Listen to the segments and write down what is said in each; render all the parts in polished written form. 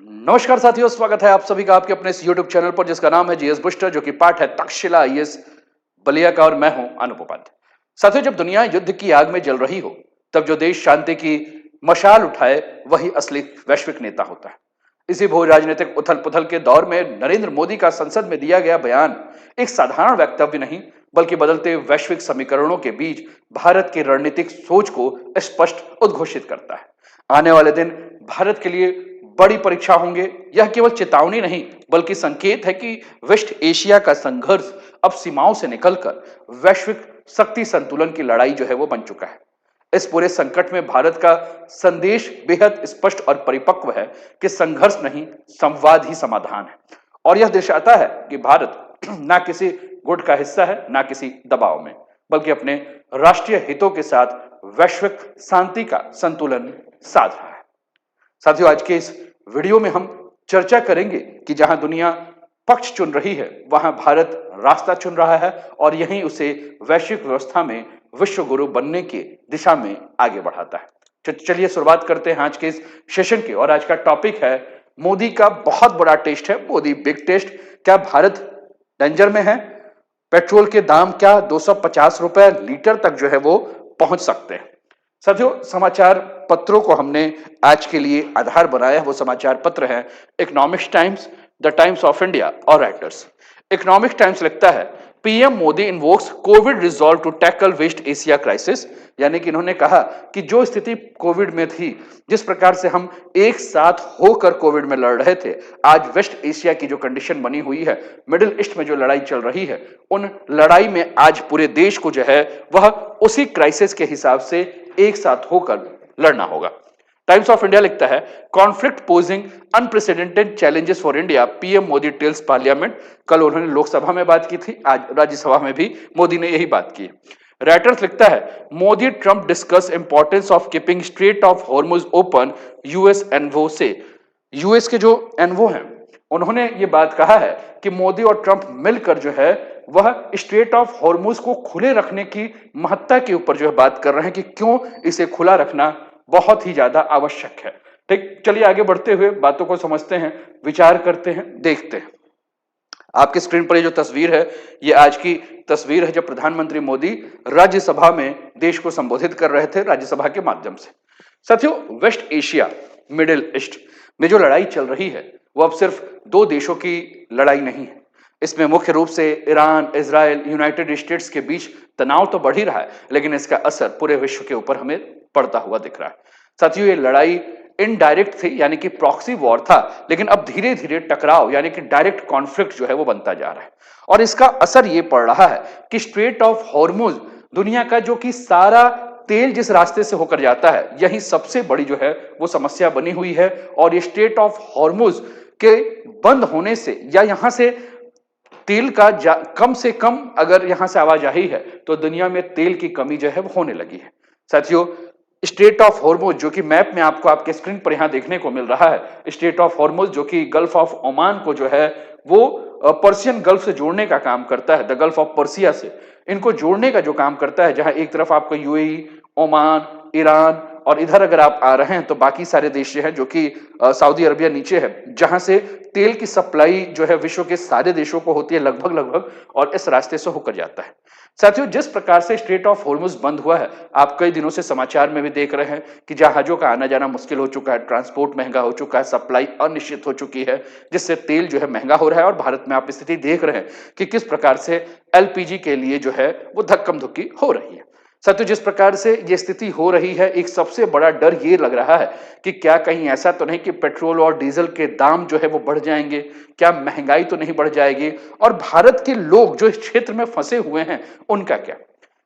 नमस्कार साथियों, स्वागत है आप सभी का आपके अपने इस YouTube चैनल पर जिसका नाम है जीएस बुस्टर, जो कि पार्ट है तक्षशिला आईएएस बलिया का। और मैं हूं अनुप उपाध्याय। साथियों, जब दुनिया युद्ध की आग में जल रही हो, तब जो देश शांति की मशाल उठाए वही असली वैश्विक नेता होता है। इसी भू राजनीतिक उथल पुथल के दौर में नरेंद्र मोदी का संसद में दिया गया बयान एक साधारण वक्तव्य नहीं, बल्कि बदलते वैश्विक समीकरणों के बीच भारत की रणनीतिक सोच को स्पष्ट उद्घोषित करता है। आने वाले दिन भारत के लिए बड़ी परीक्षा होंगे। यह केवल चेतावनी नहीं, बल्कि संकेत है कि वेस्ट एशिया का संघर्ष अब सीमाओं से निकलकर वैश्विक शक्ति संतुलन की लड़ाई जो है वो बन चुका है। इस पूरे संकट में भारत का संदेश बेहद स्पष्ट और परिपक्व है कि संघर्ष नहीं, संवाद ही समाधान है। और यह दर्शाता है कि भारत ना किसी गुट का हिस्सा है, ना किसी दबाव में, बल्कि अपने राष्ट्रीय हितों के साथ वैश्विक शांति का संतुलन साध रहा है। साथियों, आज के इस वीडियो में हम चर्चा करेंगे कि जहां दुनिया पक्ष चुन रही है, वहां भारत रास्ता चुन रहा है और यहीं उसे वैश्विक व्यवस्था में विश्व गुरु बनने की दिशा में आगे बढ़ाता है। चलिए शुरुआत करते हैं आज के इस सेशन की। और आज का टॉपिक है मोदी का बहुत बड़ा टेस्ट है, मोदी बिग टेस्ट। क्या भारत डेंजर में है? पेट्रोल के दाम क्या 250 रुपए लीटर तक जो है वो पहुंच सकते हैं? साथियों, समाचार पत्रों को हमने आज के लिए आधार बनाया। वो समाचार पत्र हैं Economics Times, the Times of India और राइटर्स। इकोनॉमिक्स टाइम्स लिखता है, PM Modi invokes Covid resolve to tackle West Asia crisis. यानी कि इन्होंने कहा कि जो स्थिति कोविड में थी, जिस प्रकार से हम एक साथ होकर कोविड में लड़ रहे थे, आज वेस्ट एशिया की जो कंडीशन बनी हुई है, मिडिल ईस्ट में जो लड़ाई चल रही है, उन लड़ाई में आज पूरे देश को जो है वह उसी क्राइसिस के हिसाब से एक साथ होकर लड़ना होगा। टाइम्स ऑफ इंडिया लिखता है, conflict posing unprecedented challenges for India, PM Modi tells parliament. कल उन्होंने लोकसभा में बात की थी, आज राज्यसभा में भी मोदी ने यही बात की। राइटर्स लिखता है, Modi Trump discuss importance of keeping strait of Hormuz open, US envoy से। यूएस के जो एनवो हैं, उन्होंने ये बात कहा है कि मोदी और ट्रंप मिलकर जो है वह स्ट्रेट ऑफ हॉर्मुज को खुले रखने की महत्ता के ऊपर जो है बात कर रहे हैं कि क्यों इसे खुला रखना बहुत ही ज्यादा आवश्यक है। ठीक, चलिए आगे बढ़ते हुए बातों को समझते हैं, विचार करते हैं, देखते हैं। आपकी स्क्रीन पर ये जो तस्वीर है, ये आज की तस्वीर है जब प्रधानमंत्री मोदी राज्यसभा में देश को संबोधित कर रहे थे, राज्यसभा के माध्यम से। साथियों, वेस्ट एशिया, मिडिल ईस्ट में जो लड़ाई चल रही है, वो अब सिर्फ दो देशों की लड़ाई नहीं है। इसमें मुख्य रूप से ईरान, इजराइल, यूनाइटेड स्टेट्स के बीच तनाव तो बढ़ ही रहा है, लेकिन इसका असर पूरे विश्व के ऊपर हमें पड़ता हुआ दिख रहा है। साथियों, ये लड़ाई इनडायरेक्ट थी, यानी कि प्रॉक्सी वॉर था, लेकिन अब धीरे धीरे टकराव यानी कि डायरेक्ट कॉन्फ्लिक्ट जो है वो बनता जा रहा है। और इसका असर ये पड़ रहा है कि स्ट्रेट ऑफ हॉर्मुज, दुनिया का जो कि सारा तेल जिस रास्ते से होकर जाता है, यही सबसे बड़ी जो है वो समस्या बनी हुई है। और ये स्ट्रेट ऑफ हॉर्मुज के बंद होने से या यहां से तेल का कम से कम अगर यहां से आवाजाही है, तो दुनिया में तेल की कमी जो है वो होने लगी है। साथियों, स्ट्रेट ऑफ हॉर्मुज जो कि मैप में आपको आपके स्क्रीन पर यहां देखने को मिल रहा है, स्ट्रेट ऑफ हॉर्मुज जो कि गल्फ ऑफ ओमान को जो है वो पर्सियन गल्फ से जोड़ने का काम करता है, द गल्फ ऑफ पर्सिया से इनको जोड़ने का जो काम करता है, जहां एक तरफ आपको यूएई, ओमान, ईरान और इधर अगर आप आ रहे हैं तो बाकी सारे देश हैं जो कि सऊदी अरबिया नीचे है, जहां से तेल की सप्लाई जो है विश्व के सारे देशों को होती है लगभग लगभग, और इस रास्ते से होकर जाता है। साथियों, जिस प्रकार से स्ट्रेट ऑफ हॉर्मुज बंद हुआ है, आप कई दिनों से समाचार में भी देख रहे हैं कि जहाजों का आना जाना मुश्किल हो चुका है, ट्रांसपोर्ट महंगा हो चुका है, सप्लाई अनिश्चित हो चुकी है, जिससे तेल जो है महंगा हो रहा है। और भारत में आप स्थिति देख रहे हैं कि किस प्रकार से एलपीजी के लिए जो है वो धक्कम धुक्की हो रही है। साथियों, जिस प्रकार से ये स्थिति हो रही है, एक सबसे बड़ा डर ये लग रहा है कि क्या कहीं ऐसा तो नहीं कि पेट्रोल और डीजल के दाम जो है वो बढ़ जाएंगे, क्या महंगाई तो नहीं बढ़ जाएगी, और भारत के लोग जो इस क्षेत्र में फंसे हुए हैं उनका क्या?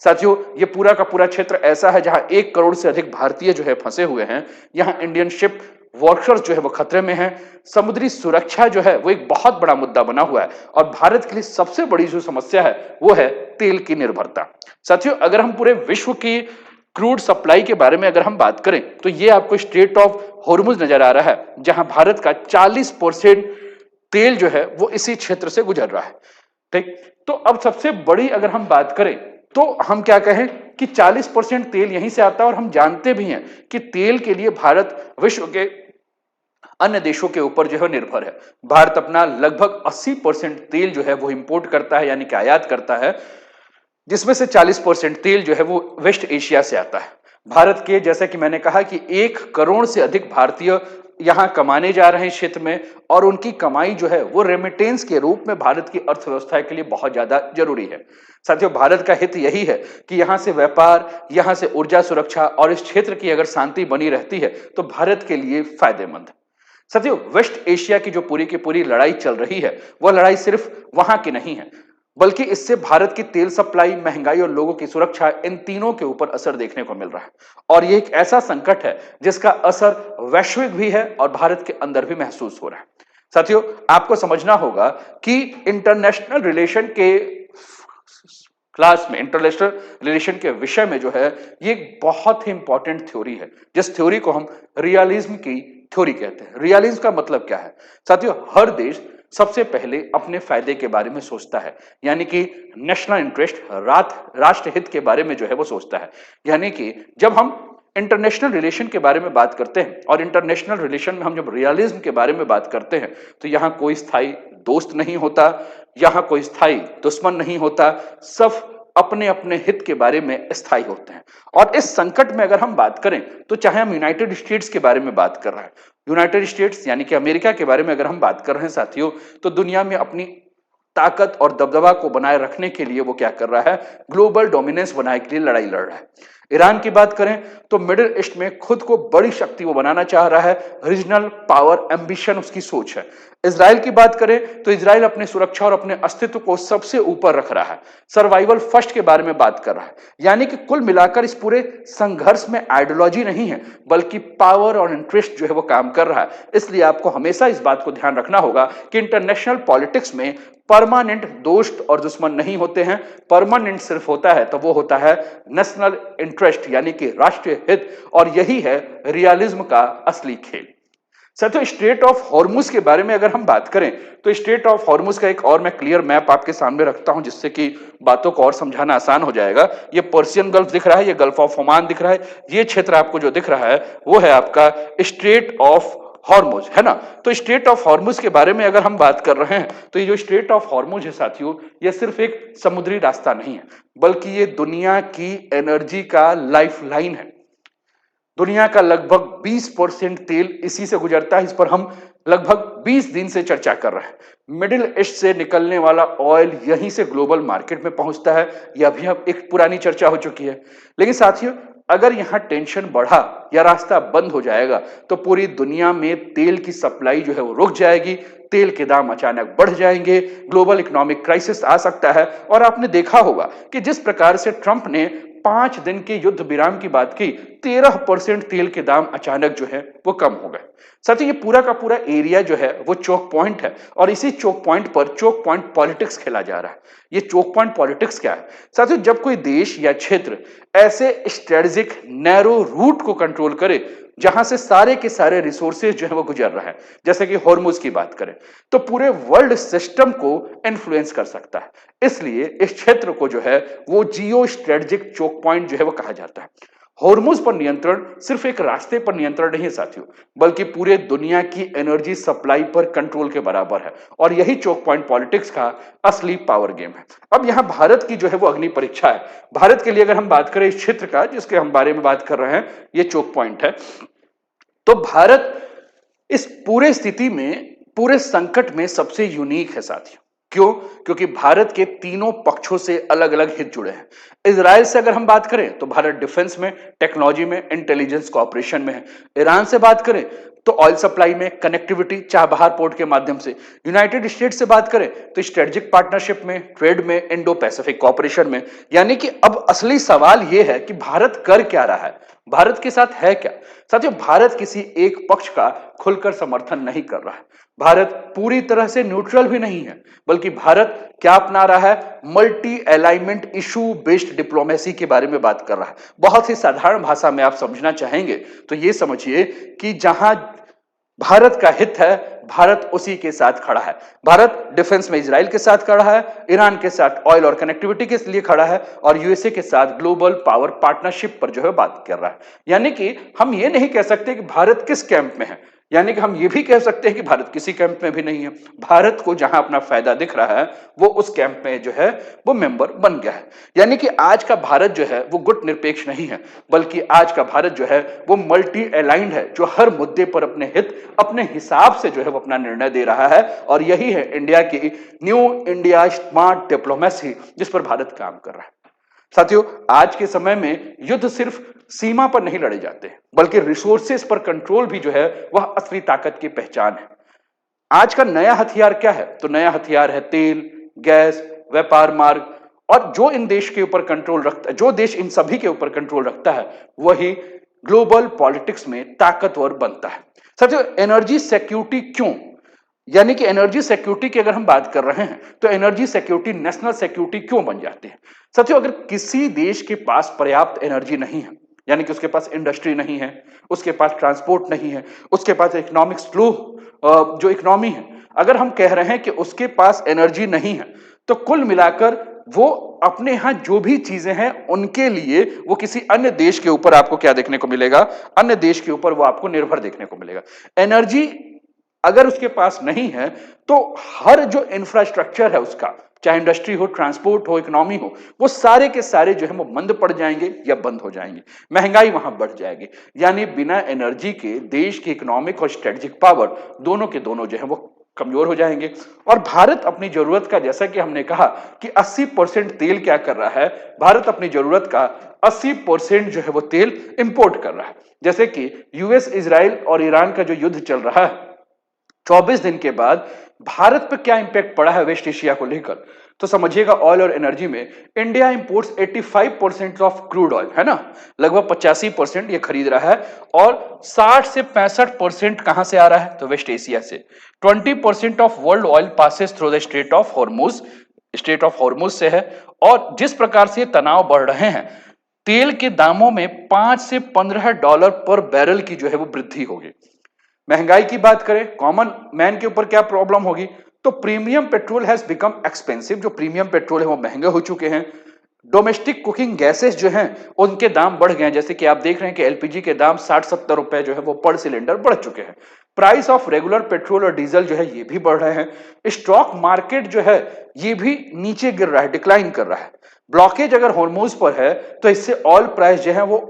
साथियों, ये पूरा का पूरा क्षेत्र ऐसा है जहां 1 करोड़ से अधिक भारतीय जो है फंसे हुए हैं। यहां इंडियन शिप वर्कर्स जो है वो खतरे में हैं। समुद्री सुरक्षा जो है वो एक बहुत बड़ा मुद्दा बना हुआ है, और भारत के लिए सबसे बड़ी जो समस्या है वो है तेल की निर्भरता। साथियों, अगर हम पूरे विश्व की क्रूड सप्लाई के बारे में अगर हम बात करें, तो ये आपको स्ट्रेट ऑफ हॉर्मुज नजर आ रहा है, जहां भारत का 40% तेल जो है वो इसी क्षेत्र से गुजर रहा है। ठीक, तो अब सबसे बड़ी अगर हम बात करें, तो हम क्या कहें कि 40% तेल यहीं से आता है, और हम जानते भी हैं कि तेल के लिए भारत विश्व के अन्य देशों के ऊपर जो है निर्भर है। भारत अपना लगभग 80% तेल जो है वो इंपोर्ट करता है, यानी कि आयात करता है, जिसमें से 40% तेल जो है वो वेस्ट एशिया से आता है। भारत के, जैसा कि मैंने कहा कि 1 करोड़ से अधिक भारतीय यहां कमाने जा रहे हैं इस क्षेत्र में, और उनकी कमाई जो है वो रेमिटेंस के रूप में भारत की अर्थव्यवस्था के लिए बहुत ज्यादा जरूरी है। साथियों, भारत का हित यही है कि यहां से व्यापार, यहां से ऊर्जा सुरक्षा और इस क्षेत्र की अगर शांति बनी रहती है तो भारत के लिए फायदेमंद है। साथियों, वेस्ट एशिया की जो पूरी की पूरी लड़ाई चल रही है, वह लड़ाई सिर्फ वहां की नहीं है, बल्कि इससे भारत की तेल सप्लाई, महंगाई और लोगों की सुरक्षा, इन तीनों के ऊपर असर देखने को मिल रहा है। और ये एक ऐसा संकट है जिसका असर वैश्विक भी है और भारत के अंदर भी महसूस हो रहा है। साथियों, आपको समझना होगा कि इंटरनेशनल रिलेशन के क्लास में, इंटरनेशनल रिलेशन के विषय में जो है, ये एक बहुत ही इंपॉर्टेंट थ्योरी है, जिस थ्योरी को हम रियलिज्म की थ्योरी कहते हैं। रियलिज्म का मतलब क्या है? साथियों, हर देश सबसे पहले अपने फायदे के बारे में सोचता है, यानी कि नेशनल इंटरेस्ट, राष्ट्र हित के बारे में जो है वो सोचता है। यानी कि जब हम इंटरनेशनल रिलेशन के बारे में बात करते हैं और इंटरनेशनल रिलेशन में हम जब रियलिज्म के बारे में बात करते हैं, तो यहां कोई स्थायी दोस्त नहीं होता, यहां कोई स्थायी दुश्मन नहीं होता, सब अपने अपने हित के बारे में स्थायी होते हैं। और इस संकट में अगर हम बात करें, तो चाहे हम यूनाइटेड स्टेट्स के बारे में बात कर रहे हैं, यूनाइटेड स्टेट्स यानी कि अमेरिका के बारे में अगर हम बात कर रहे हैं साथियों, तो दुनिया में अपनी ताकत और दबदबा को बनाए रखने के लिए वो क्या कर रहा है? ग्लोबल डोमिनेंस बनाने के लिए लड़ाई लड़ रहा है। ईरान की बात करें तो मिडिल ईस्ट में खुद को बड़ी शक्ति वो बनाना चाह रहा है, रीजनल पावर एम्बिशन उसकी सोच है। इजराइल की बात करें तो इजराइल अपनी सुरक्षा और अपने अस्तित्व को सबसे ऊपर रख रहा है, सर्वाइवल फर्स्ट के बारे में बात कर रहा है। यानी कि कुल मिलाकर इस पूरे संघर्ष में आइडियोलॉजी नहीं है, बल्कि पावर और इंटरेस्ट जो है वो काम कर रहा है। इसलिए आपको हमेशा इस बात को ध्यान रखना होगा कि इंटरनेशनल पॉलिटिक्स में परमानेंट दोस्त और दुश्मन नहीं होते हैं। परमानेंट सिर्फ होता है तो वो होता है नेशनल इंटरेस्ट, यानी कि राष्ट्रीय हित, और यही है रियलिज्म का असली खेल। साथियों, स्ट्रेट ऑफ हॉर्मुज के बारे में अगर हम बात करें, तो स्ट्रेट ऑफ हॉर्मुज का एक और मैं क्लियर मैप आपके सामने रखता हूं, जिससे कि बातों को और समझाना आसान हो जाएगा। ये पर्शियन गल्फ दिख रहा है, ये गल्फ ऑफ ओमान दिख रहा है, ये क्षेत्र आपको जो दिख रहा है वो है आपका स्ट्रेट ऑफ हॉर्मुज, है ना। तो स्ट्रेट ऑफ हॉर्मुज के बारे में अगर हम बात कर रहे हैं, तो ये जो स्ट्रेट ऑफ हॉर्मुज है साथियों, ये सिर्फ एक समुद्री रास्ता नहीं है, बल्कि ये दुनिया की एनर्जी का लाइफलाइन है। दुनिया का लगभग 20% तेल इसी से गुजरता है। इस पर हम लगभग 20 दिन से चर्चा कर रहे हैं। मिडिल ईस्ट से निकलने वाला ऑयल यहीं से ग्लोबल मार्केट में पहुंचता है। यह भी अब एक पुरानी चर्चा हो चुकी है। लेकिन साथियों, अगर यहां टेंशन बढ़ा या रास्ता बंद हो जाएगा, तो पूरी दुनिया में तेल की सप्लाई जो है वो रुक जाएगी, तेल के दाम अचानक बढ़ जाएंगे, ग्लोबल इकोनॉमिक क्राइसिस आ सकता है। और आपने देखा होगा कि जिस प्रकार से ट्रंप ने 5 दिन के युद्ध विराम की बात की, 13% तेल के दाम अचानक जो है वो कम हो गए। साथियों, ये पूरा का पूरा एरिया जो है वो चोक पॉइंट है, और इसी चोक पॉइंट पर चोक पॉइंट पॉलिटिक्स खेला जा रहा है। ये चोक पॉइंट पॉलिटिक्स क्या है? साथियों, जब कोई देश या क्षेत्र ऐसे स्ट्रेटेजिक नैरो रूट को कंट्रोल करे जहां से सारे के सारे रिसोर्सेज जो है वो गुजर रहा है, जैसे कि हॉर्मुज की बात करें, तो पूरे वर्ल्ड सिस्टम को इन्फ्लुएंस कर सकता है। इसलिए इस क्षेत्र को जो है वो जियो स्ट्रेटेजिक चोक पॉइंट जो है वो कहा जाता है। हॉर्मुज पर नियंत्रण सिर्फ एक रास्ते पर नियंत्रण नहीं है साथियों, बल्कि पूरे दुनिया की एनर्जी सप्लाई पर कंट्रोल के बराबर है। और यही चोक पॉइंट पॉलिटिक्स का असली पावर गेम है। अब यहां भारत की जो है वो अग्नि परीक्षा है। भारत के लिए अगर हम बात करें इस क्षेत्र का जिसके हम बारे में बात कर रहे हैं, ये चोक पॉइंट है, तो भारत इस पूरे स्थिति में, पूरे संकट में सबसे यूनिक है साथियों। क्यों? क्योंकि भारत के तीनों पक्षों से अलग अलग हित जुड़े हैं। इजराइल से अगर हम बात करें तो भारत डिफेंस में, टेक्नोलॉजी में, इंटेलिजेंस कोऑपरेशन में है। ईरान से बात करें तो ऑयल सप्लाई में, कनेक्टिविटी चाबहार पोर्ट के माध्यम से। यूनाइटेड स्टेट्स से बात करें तो स्ट्रेटेजिक पार्टनरशिप में, ट्रेड में, इंडो पैसिफिक कोऑपरेशन में। यानी कि अब असली सवाल यह है कि भारत कर क्या रहा है, भारत के साथ है क्या। साथियों, भारत किसी एक पक्ष का खुलकर समर्थन नहीं कर रहा है। भारत पूरी तरह से न्यूट्रल भी नहीं है, बल्कि भारत क्या अपना रहा है? Multi alignment issue based diplomacy के बारे में बात कर रहा है। बहुत ही साधारण भाषा में आप समझना चाहेंगे तो ये समझिए कि जहां भारत का हित है, भारत उसी के साथ खड़ा है। भारत डिफेंस में इजराइल के साथ खड़ा है, ईरान के साथ ऑयल और कनेक्टिविटी के लिए खड़ा है, और यूएसए के साथ ग्लोबल पावर पार्टनरशिप पर जो है बात कर रहा है। यानी कि हम ये नहीं कह सकते कि भारत किस कैंप में है, यानी कि हम ये भी कह सकते हैं कि भारत किसी कैंप में भी नहीं है। भारत को जहां अपना फायदा दिख रहा है वो उस कैंप में जो है वो मेंबर बन गया है। यानी कि आज का भारत जो है वो गुट निरपेक्ष नहीं है, बल्कि आज का भारत जो है वो मल्टी अलाइंड है, जो हर मुद्दे पर अपने हित अपने हिसाब से जो है वो अपना निर्णय दे रहा है। और यही है इंडिया की न्यू इंडिया स्मार्ट डिप्लोमेसी, जिस पर भारत काम कर रहा है। साथियों, आज के समय में युद्ध सिर्फ सीमा पर नहीं लड़े जाते, बल्कि रिसोर्सेस पर कंट्रोल भी जो है वह असली ताकत की पहचान है। आज का नया हथियार क्या है? तो नया हथियार है तेल, गैस, व्यापार मार्ग। और जो इन देश के ऊपर कंट्रोल रखता है, जो देश इन सभी के ऊपर कंट्रोल रखता है, वही ग्लोबल पॉलिटिक्स में ताकतवर बनता है। साथियों, एनर्जी सिक्योरिटी क्यों? यानी कि एनर्जी सिक्योरिटी की अगर हम बात कर रहे हैं तो एनर्जी सिक्योरिटी नेशनल सिक्योरिटी क्यों बन जाती है? साथियों, अगर किसी देश के पास पर्याप्त एनर्जी नहीं है, यानी कि उसके पास इंडस्ट्री नहीं है, उसके पास ट्रांसपोर्ट नहीं है, उसके पास इकोनॉमिक फ्लो जो इकोनॉमी है, अगर हम कह रहे हैं कि उसके पास एनर्जी नहीं है, तो कुल मिलाकर वो अपने यहां जो भी चीजें हैं उनके लिए वो किसी अन्य देश के ऊपर आपको क्या देखने को मिलेगा? अन्य देश के ऊपर वो आपको निर्भर देखने को मिलेगा। एनर्जी अगर उसके पास नहीं है तो हर जो इंफ्रास्ट्रक्चर है उसका, चाहे इंडस्ट्री हो, ट्रांसपोर्ट हो, इकोनॉमी हो, वो सारे के सारे जो है वो मंद पड़ जाएंगे या बंद हो जाएंगे। महंगाई वहां बढ़ जाएगी। यानी बिना एनर्जी के देश की इकोनॉमिक और स्ट्रेटेजिक पावर दोनों के दोनों जो है वो कमजोर हो जाएंगे। और भारत अपनी जरूरत का, जैसा कि हमने कहा कि 80% तेल क्या कर रहा है, भारत अपनी जरूरत का 80% जो है वो तेल इंपोर्ट कर रहा है। जैसे कि यूएस, इजराइल और ईरान का जो युद्ध चल रहा है, 24 दिन के बाद भारत पर क्या इंपैक्ट पड़ा है वेस्ट एशिया को लेकर, तो समझिएगा ऑयल और एनर्जी में India imports 85% of crude oil, है ना, लगभग 85% ये खरीद रहा है। और 60 से 65% कहां से आ रहा है? तो वेस्ट एशिया से। 20% of world oil passes through the straight of Hormuz से है। और जिस प्रकार से तनाव बढ़ रहे हैं, तेल के दामों में 5 से $15 पर बैरल की जो है वो वृद्धि होगी। महंगाई की बात करें, कॉमन मैन के ऊपर क्या प्रॉब्लम होगी? तो premium petrol has become expensive, जो प्रीमियम पेट्रोल है वो महंगे हो चुके हैं। डोमेस्टिक कुकिंग गैसेस जो हैं उनके दाम बढ़ गए हैं, जैसे कि आप देख रहे हैं कि एलपीजी के दाम 60-70 रुपए जो है वो पर सिलेंडर बढ़ चुके हैं। प्राइस ऑफ रेगुलर पेट्रोल और डीजल जो है ये भी बढ़ रहे हैं। स्टॉक मार्केट जो है ये भी नीचे गिर रहा है, डिक्लाइन कर रहा है। ब्लॉकेज अगर हॉर्मोज पर है तो इससे ऑयल प्राइस जो है वो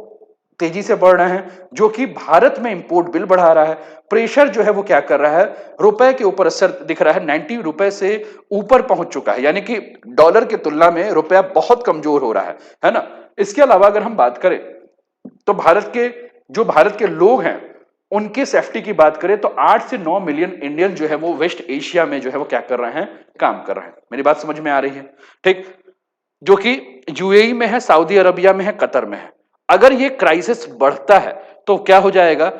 तेजी से बढ़ रहे हैं, जो कि भारत में इंपोर्ट बिल बढ़ा रहा है। प्रेशर जो है वो क्या कर रहा है, रुपए के ऊपर असर दिख रहा है। 90 रुपए से ऊपर पहुंच चुका है, यानी कि डॉलर की तुलना में रुपया बहुत कमजोर हो रहा है ना। इसके अलावा अगर हम बात करें तो भारत के लोग हैं उनके सेफ्टी की बात करें तो 8 से 9 मिलियन इंडियन जो है वो वेस्ट एशिया में जो है वो क्या कर रहे हैं, काम कर रहे हैं। मेरी बात समझ में आ रही है? ठीक, जो कि यूएई में है, सऊदी अरबिया में है, कतर में है। अगर ये क्राइसिस बढ़ता है तो क्या हो जाएगा?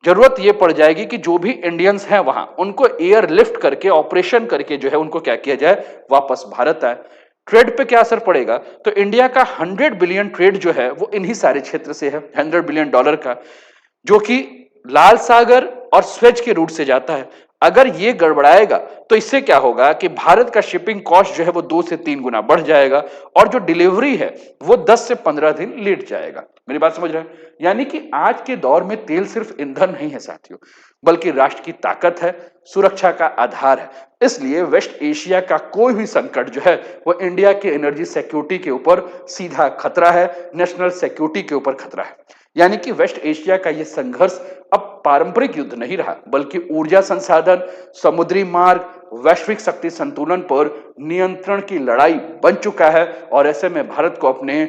जरूरत ये पड़ जाएगी कि जो भी इंडियंस हैं वहां उनको एयर लिफ्ट करके, ऑपरेशन करके जो है उनको क्या किया जाए, वापस भारत आए। ट्रेड पे क्या असर पड़ेगा? तो इंडिया का 100 बिलियन ट्रेड जो है वो इन्हीं सारे क्षेत्र से है, $100 बिलियन का, जो कि लाल सागर और स्वेज के रूट से जाता है। अगर ये गड़बड़ाएगा तो इससे क्या होगा कि भारत का शिपिंग कॉस्ट जो है वो 2 से 3 गुना बढ़ जाएगा और जो डिलीवरी है वो 10 से 15 दिन लेट जाएगा। मेरी बात समझ रहे हैं? यानी कि आज के दौर में तेल सिर्फ ईंधन नहीं है साथियों, बल्कि राष्ट्र की ताकत है, सुरक्षा का आधार है। इसलिए वेस्ट एशिया का कोई भी संकट जो है वो इंडिया के एनर्जी सिक्योरिटी के ऊपर सीधा खतरा है, नेशनल सिक्योरिटी के ऊपर खतरा है। यानी कि वेस्ट एशिया का यह संघर्ष अब पारंपरिक युद्ध नहीं रहा, बल्कि ऊर्जा संसाधन, समुद्री मार्ग, वैश्विक शक्ति संतुलन पर नियंत्रण की लड़ाई बन चुका है। और ऐसे में भारत को अपने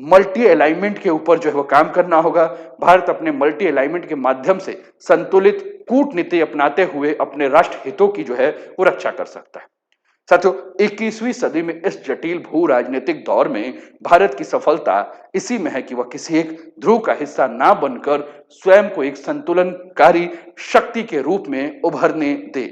मल्टी अलाइनमेंट के ऊपर जो है वो काम करना होगा। भारत अपने मल्टी अलाइनमेंट के माध्यम से संतुलित कूटनीति अपनाते हुए अपने राष्ट्र हितों की जो है वो रक्षा कर सकता है। साथियों, 21वीं सदी में इस जटिल भू राजनीतिक दौर में भारत की सफलता इसी में है कि वह किसी एक ध्रुव का हिस्सा ना बनकर स्वयं को एक संतुलनकारी शक्ति के रूप में उभरने दे।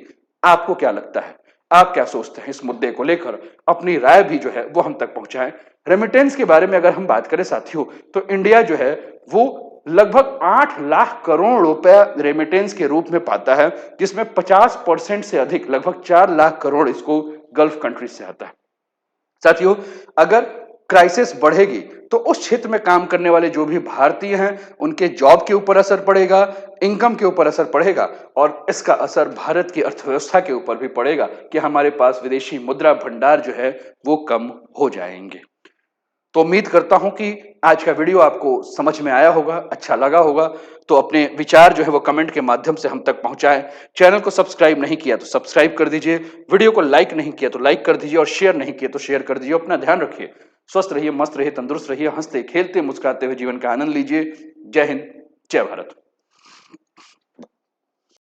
आपको क्या लगता है? आप क्या सोचते हैं इस मुद्दे को लेकर? अपनी राय भी जो है वो हम तक पहुंचाएं। रेमिटेंस के बारे में अगर हम बात करें साथियों, तो इंडिया जो है वो लगभग 8 लाख करोड़ रुपए रेमिटेंस के रूप में पाता है, जिसमें 50% से अधिक, लगभग 4 लाख करोड़ इसको गल्फ कंट्रीज से आता है। साथियों, अगर क्राइसिस बढ़ेगी तो उस क्षेत्र में काम करने वाले जो भी भारतीय हैं उनके जॉब के ऊपर असर पड़ेगा, इनकम के ऊपर असर पड़ेगा और इसका असर भारत की अर्थव्यवस्था के ऊपर भी पड़ेगा कि हमारे पास विदेशी मुद्रा भंडार जो है वो कम हो जाएंगे। तो उम्मीद करता हूं कि आज का वीडियो आपको समझ में आया होगा, अच्छा लगा होगा। तो अपने विचार जो है वो कमेंट के माध्यम से हम तक पहुंचाएं। चैनल को सब्सक्राइब नहीं किया तो सब्सक्राइब कर दीजिए, वीडियो को लाइक नहीं किया तो लाइक कर दीजिए और शेयर नहीं किया तो शेयर कर दीजिए। अपना ध्यान रखिए, स्वस्थ रहिए, मस्त रहिए, तंदुरुस्त रहिए, हंसते खेलते मुस्कुराते हुए जीवन का आनंद लीजिए। जय हिंद, जय भारत।